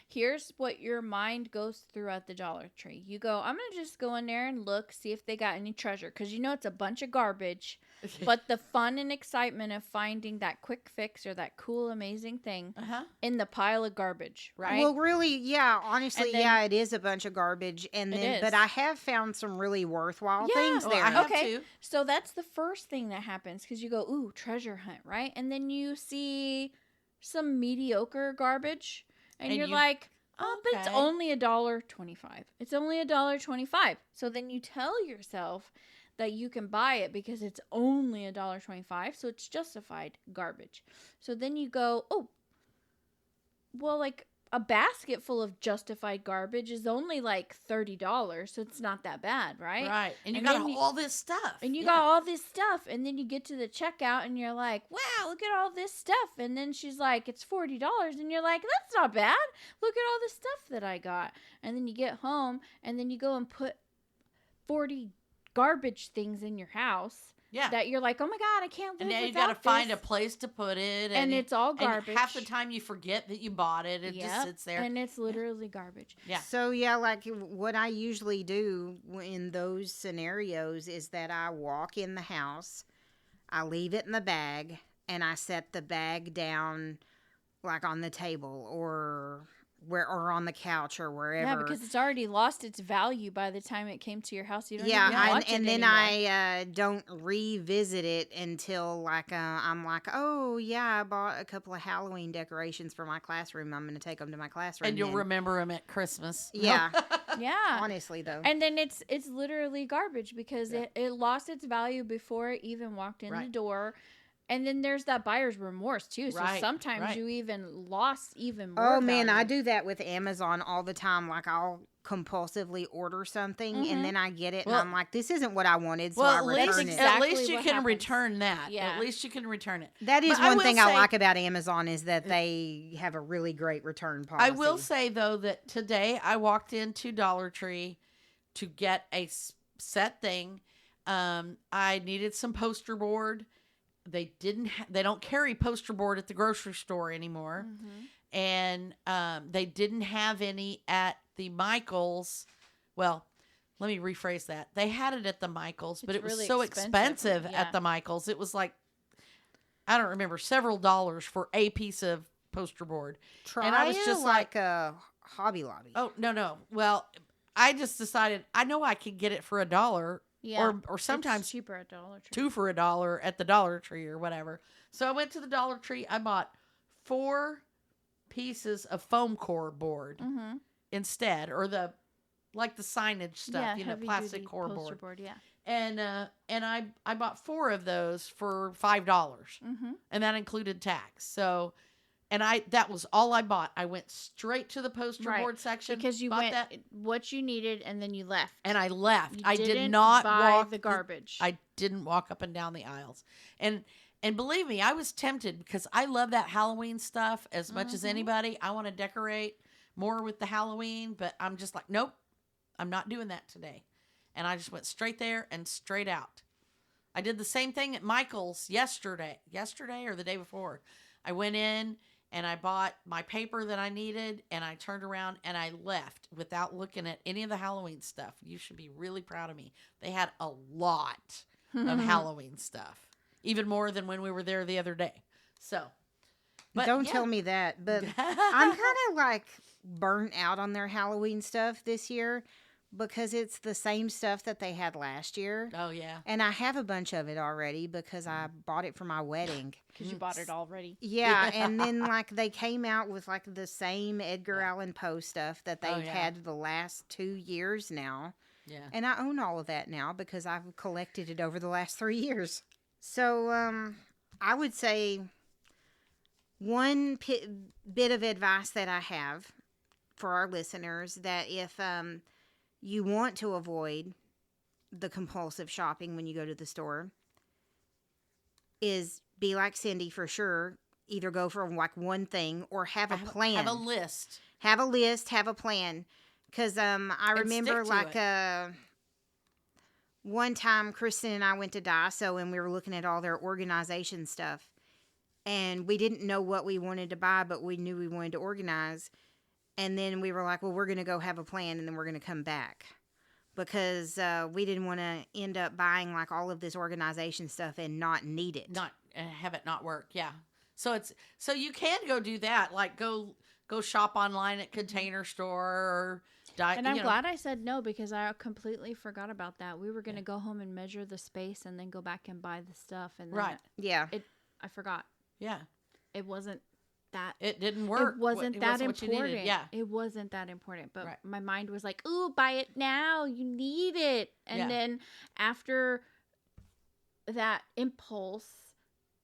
here's what your mind goes through at the Dollar Tree. You go, "I'm going to just go in there and look, see if they got any treasure." Because it's a bunch of garbage. But the fun and excitement of finding that quick fix or that cool, amazing thing in the pile of garbage, right? Well, really, yeah, honestly, And then- yeah, it is a bunch of garbage. And It then, is. but I have found some really worthwhile things Well, there. I have Okay. too. So that's the first thing that happens because you go, "Ooh, treasure hunt," right? And then you see some mediocre garbage, and And you're you- like, "Oh, but it's Okay. only $1.25. It's only $1.25." So then you tell yourself that you can buy it because it's only $1.25, so it's justified garbage. So then you go, "Oh, well, like a basket full of justified garbage is only like $30, so it's not that bad, right?" Right. And you And got then you- all this stuff. And you Yeah. got all this stuff, and then you get to the checkout, and you're like, "Wow, look at all this stuff." And then she's like, "It's $40," and you're like, "That's not bad. Look at all the stuff that I got." And then you get home, and then you go and put 40 garbage things in your house Yeah. that you're like, "Oh my God, I can't live And now you without got to find a this." place to put it, And it's all and garbage. half the time you forget that you bought it. It just Yep, sits there. and it's literally garbage. Yeah. So, yeah, like what I usually do in those scenarios is that I walk in the house, I leave it in the bag, and I set the bag down like on the table or on the couch or wherever. Yeah, because it's already lost its value by the time it came to your house. You don't Yeah, even watch and it then anymore. I don't revisit it until like I'm like, "Oh yeah, I bought a couple of Halloween decorations for my classroom. I'm going to take them to my classroom." And you'll then." remember them at Christmas. Yeah, Yeah. honestly though. And then it's literally garbage because it lost its value before it even walked in the Right. door. And then there's that buyer's remorse too. So Right, sometimes right. you even lost even more. Oh man, I value. do that with Amazon all the time. Like I'll compulsively order something Mhm. and then I get it Well- and I'm like, this isn't what I wanted, so Well, I at return least, it. at Exactly least you what can happens. return that. Yeah. At least you can return it. That is But I one will thing I say- like about Amazon is that they have a really great return policy. I will say though that today I walked into Dollar Tree to get a set thing. I needed some poster board. They don't carry poster board at the grocery store anymore, and they didn't have any at the Michaels. Well, let me rephrase that. They had it at the Michaels, but It's it was really so expensive, expensive yeah. at the Michaels. It was like, I don't remember, several dollars for a piece of poster board. Try And I was just like, a Hobby Lobby. oh, no. Well, I just decided, I know I could get it for $1 Yeah. or sometimes it's cheaper at Dollar Tree. 2 for $1 at the Dollar Tree or whatever. So I went to the Dollar Tree. I bought 4 pieces of foam core board Mm-hmm. instead, or the signage stuff, Yeah, plastic heavy-duty core poster board. Yeah. And I bought 4 of those for $5, Mm-hmm. and that included tax. So, and that was all I bought. I went straight to the poster Right, board section Because you bought went that, what you needed and then you left. and I left. You I did didn't not buy walk the garbage. I didn't walk up and down the aisles. And believe me, I was tempted because I love that Halloween stuff as much as Mhm. anybody. I want to decorate more with the Halloween, but I'm just like, nope, I'm not doing that today. And I just went straight there and straight out. I did the same thing at Michael's yesterday or the day before. I went in and I bought my paper that I needed, and I turned around and I left without looking at any of the Halloween stuff. You should be really proud of me. They had a lot of Halloween stuff, even more than when we were there the other day. So, but Don't yeah. tell me that, but I'm kind of like burnt out on their Halloween stuff this year because it's the same stuff that they had last year. Oh yeah. And I have a bunch of it already because I bought it for my wedding. Because you bought it already. Yeah, and then like they came out with like the same Edgar Allan Poe stuff that they've yeah. had the last 2 years now. Yeah. And I own all of that now because I've collected it over the last 3 years. So I would say one bit of advice that I have for our listeners, that if you want to avoid the compulsive shopping when you go to the store, is be like Cindy for sure. Either go for like one thing or have a plan. Have a list. Have a list, have a plan. Because I remember stick to like one time Kristen and I went to Daiso and we were looking at all their organization stuff. And we didn't know what we wanted to buy, but we knew we wanted to organize. And then we were like, well, we're going to go have a plan and then we're going to come back. Because we didn't want to end up buying like all of this organization stuff and not need it. Not have it not work. Yeah. So you can go do that. Like go shop online at Container Store or And I'm glad I said no because I completely forgot about that. We were going to go home and measure the space and then go back and buy the stuff. And then Right. Yeah. I forgot. Yeah. It wasn't that. It didn't work. It wasn't that what you needed. important. Yeah. It wasn't that important. But Right. my mind was like, ooh, buy it now. You need it. And Yeah. then after that impulse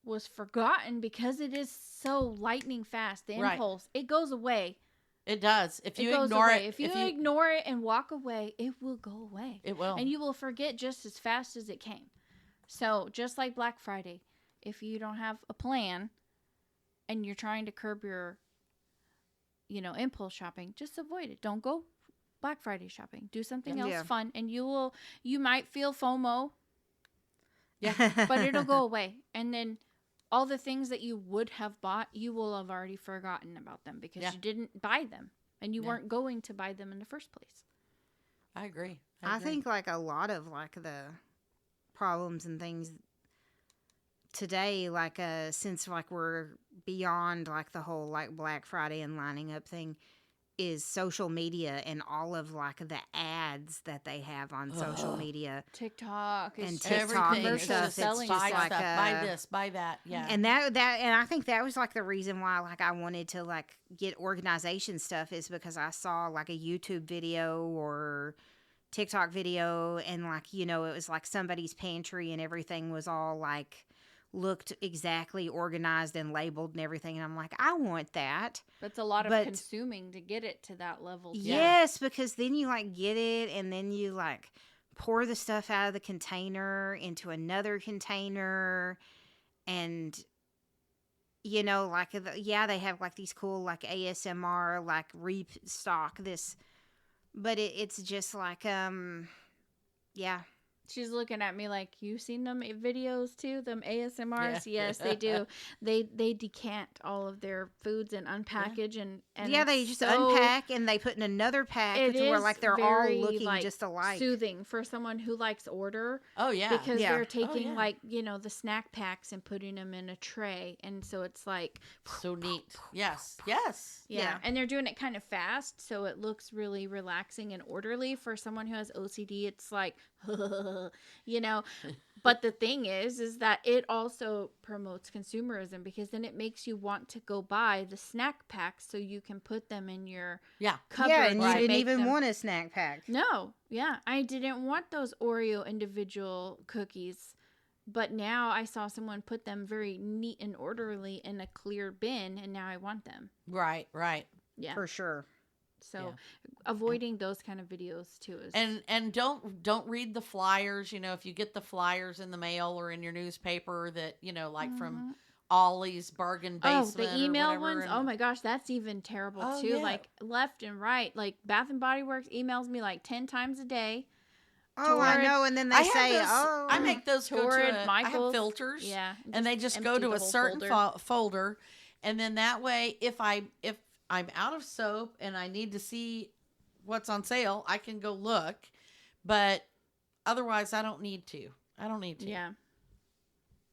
was forgotten because it is so lightning fast, the Right. impulse, it goes away. It does. If It you goes ignore away. it, If you ignore it and walk away, it will go away. it will. And you will forget just as fast as it came. So just like Black Friday, if you don't have a plan and you're trying to curb your, impulse shopping, just avoid it. Don't go Black Friday shopping. Do something else Yeah. fun, and you might feel FOMO, Yeah. but it'll go away. And then all the things that you would have bought, you will have already forgotten about them because Yeah. you didn't buy them and you Yeah. weren't going to buy them in the first place. I agree. I think like a lot of like the problems and things today, like since like we're beyond like the whole like Black Friday and lining up thing, is social media and all of like the ads that they have on social Ugh. media. TikTok And is TikTok Everything and is stuff, just it's selling buy just stuff. like, stuff, buy this, buy that. Yeah. And and I think that was like the reason why like I wanted to like get organization stuff, is because I saw like a YouTube video or TikTok video and like, it was like somebody's pantry and everything was all like looked exactly organized and labeled and everything. And I'm like, I want that. That's a lot of But- consuming to get it to that level. Yes, because then you like get it and then you like pour the stuff out of the container into another container and like they have like these cool like ASMR like restock this, but it's just like She's looking at me like, you seen them videos too? Them ASMRs? Yeah. Yes, they do. They decant all of their foods and unpackage and yeah, they just unpack and they put in another pack. It to where is like they're all very, looking like, just alike. soothing for someone who likes order. Oh yeah. Because Yeah. they're taking yeah. like, the snack packs and putting them in a tray, and so it's like So neat. Yes. Yes. yeah. And they're doing it kind of fast, so it looks really relaxing and orderly. For someone who has OCD, it's like but the thing is that it also promotes consumerism, because then it makes you want to go buy the snack packs so you can put them in your cupboard. Yeah, and you to didn't make even them. want a snack pack. No, yeah, I didn't want those Oreo individual cookies, but now I saw someone put them very neat and orderly in a clear bin, and now I want them. Right. Right. Yeah, For sure. so avoiding those kind of videos too is And don't read the flyers. If you get the flyers in the mail or in your newspaper that like from Ollie's Bargain Basement. the or email whatever, ones. and- Oh my gosh, that's even terrible Oh, too. yeah. Like left and right. Like Bath and Body Works emails me like 10 times a day. Oh, I Torrid- know. And then they I have say, those, oh. I make those go Torrid, to I have Michael's. filters. Yeah, And they just go empty to the a whole certain folder. folder, and then that way, if I'm out of soap and I need to see what's on sale, I can go look. But otherwise, I don't need to. Yeah.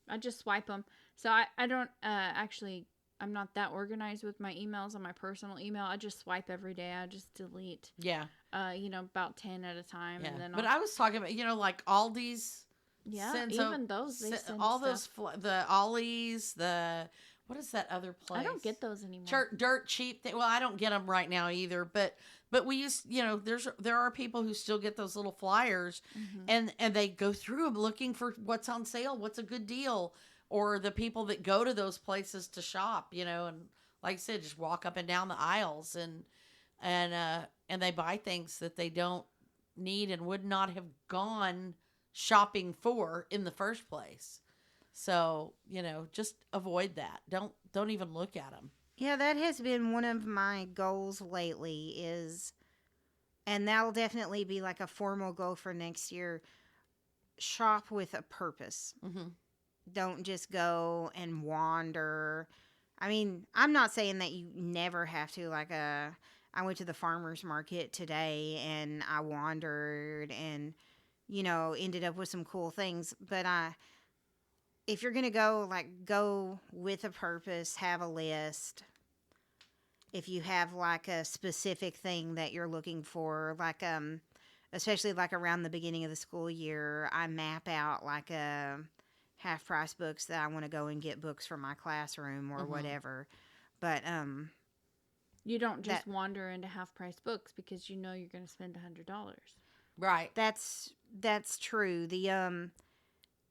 I just swipe them. So I don't actually, I'm not that organized with my emails on my personal email. I just swipe every day. I just delete, Yeah. about 10 at a time. Yeah. And then But I was talking about, like Aldi's. yeah, sends even out- those, they se- send all stuff. those the Ollie's, what is that other place? I don't get those anymore. Dirt cheap. Well, I don't get them right now either. But we used, there are people who still get those little flyers, Mhm. and they go through them looking for what's on sale, what's a good deal, or the people that go to those places to shop, and like I said, just walk up and down the aisles and they buy things that they don't need and would not have gone shopping for in the first place. So, just avoid that. Don't even look at them. Yeah, that has been one of my goals lately and that'll definitely be like a formal goal for next year. Shop with a purpose. Mm-hmm. Don't just go and wander. I mean, I'm not saying that you never have to. I went to the farmer's market today and I wandered and, ended up with some cool things. But if you're going to go with a purpose, have a list. If you have a specific thing that you're looking for, especially around the beginning of the school year, I map out half price books that I want to go and get books for my classroom or whatever. But You don't just wander into half price books because you're going to spend $100. Right. that's true.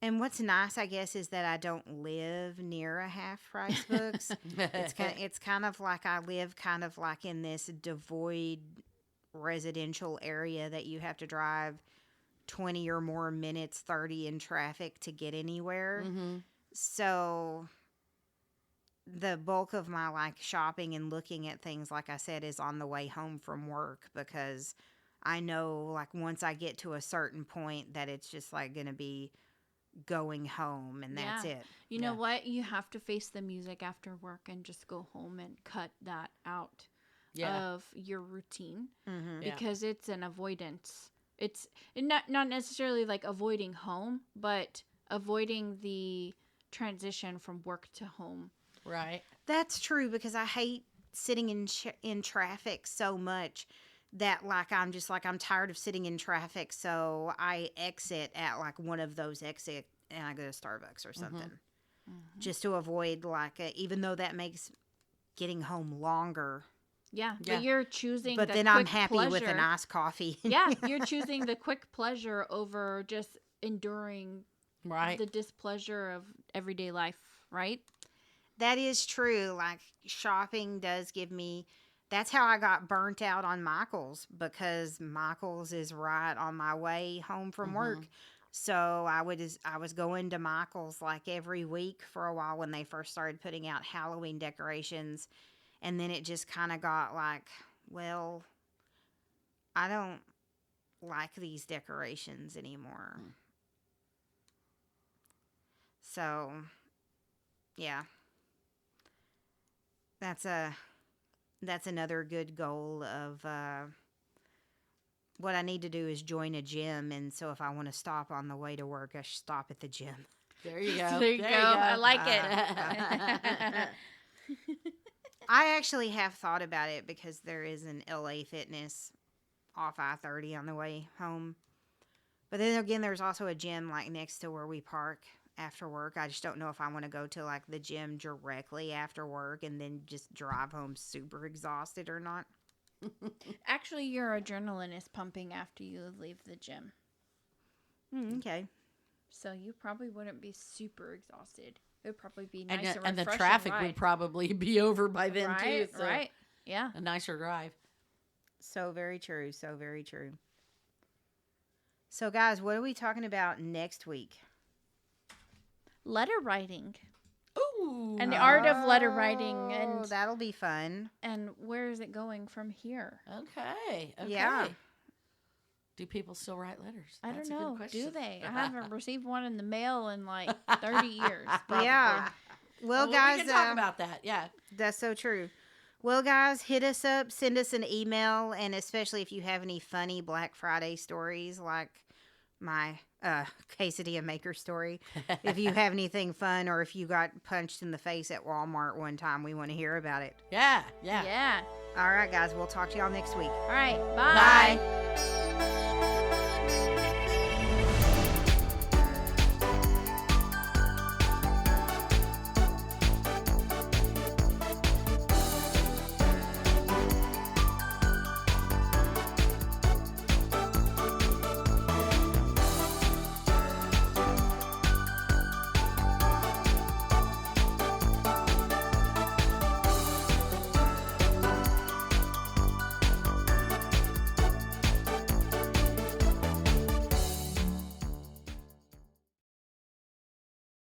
And what's nice, I guess, is that I don't live near a half price books. It's kind of like I live kind of like in this devoid residential area that you have to drive 20 or more minutes, 30 in traffic to get anywhere. Mm-hmm. So the bulk of my shopping and looking at things, like I said, is on the way home from work, because I know once I get to a certain point that it's just going to be going home and that's it. You know what? You have to face the music after work and just go home and cut that out of your routine, because it's an avoidance. It's not necessarily avoiding home, but avoiding the transition from work to home. Right. That's true, because I hate sitting in traffic so much that I'm tired of sitting in traffic, so I exit at one of those exit and I go to Starbucks or something, just to avoid even though that makes getting home longer. Yeah, but you're choosing. But the then I'm quick happy pleasure. with an iced coffee. Yeah, you're choosing the quick pleasure over just enduring the displeasure of everyday life, right? That is true. Shopping does give me. That's how I got burnt out on Michael's, because Michael's is right on my way home from work. So I was going to Michael's every week for a while when they first started putting out Halloween decorations. And then it just kind of got well, I don't like these decorations anymore. So, yeah. That's another good goal of what I need to do is join a gym, and so if I want to stop on the way to work, I should stop at the gym. There you go. There you go. I like it. I actually have thought about it because there is an LA Fitness off I-30 on the way home. But then again, there's also a gym like next to where we park after work. I just don't know if I want to go to like the gym directly after work and then just drive home super exhausted or not. Actually, your adrenaline is pumping after you leave the gym. Okay. So you probably wouldn't be super exhausted. It would probably be nice And the refreshing traffic ride. would probably be over by then too. Right, So right. Yeah. a nicer drive. So very true. So very true. So guys, what are we talking about next week? Letter writing. Ooh. And the art of letter writing, and that'll be fun. and where is it going from here? Okay. Yeah. Do people still write letters? I That's don't a good know. question. Do they? I haven't received one in the mail in like 30 years. Probably. Yeah. Well, guys, we can talk about that. Yeah. that's so true. Well, guys, hit us up, send us an email, and especially if you have any funny Black Friday stories like my quesadilla maker story. If you have anything fun or if you got punched in the face at Walmart one time, we want to hear about it. Yeah. Yeah. Yeah. All right, guys, we'll talk to y'all next week. All right. Bye. Bye.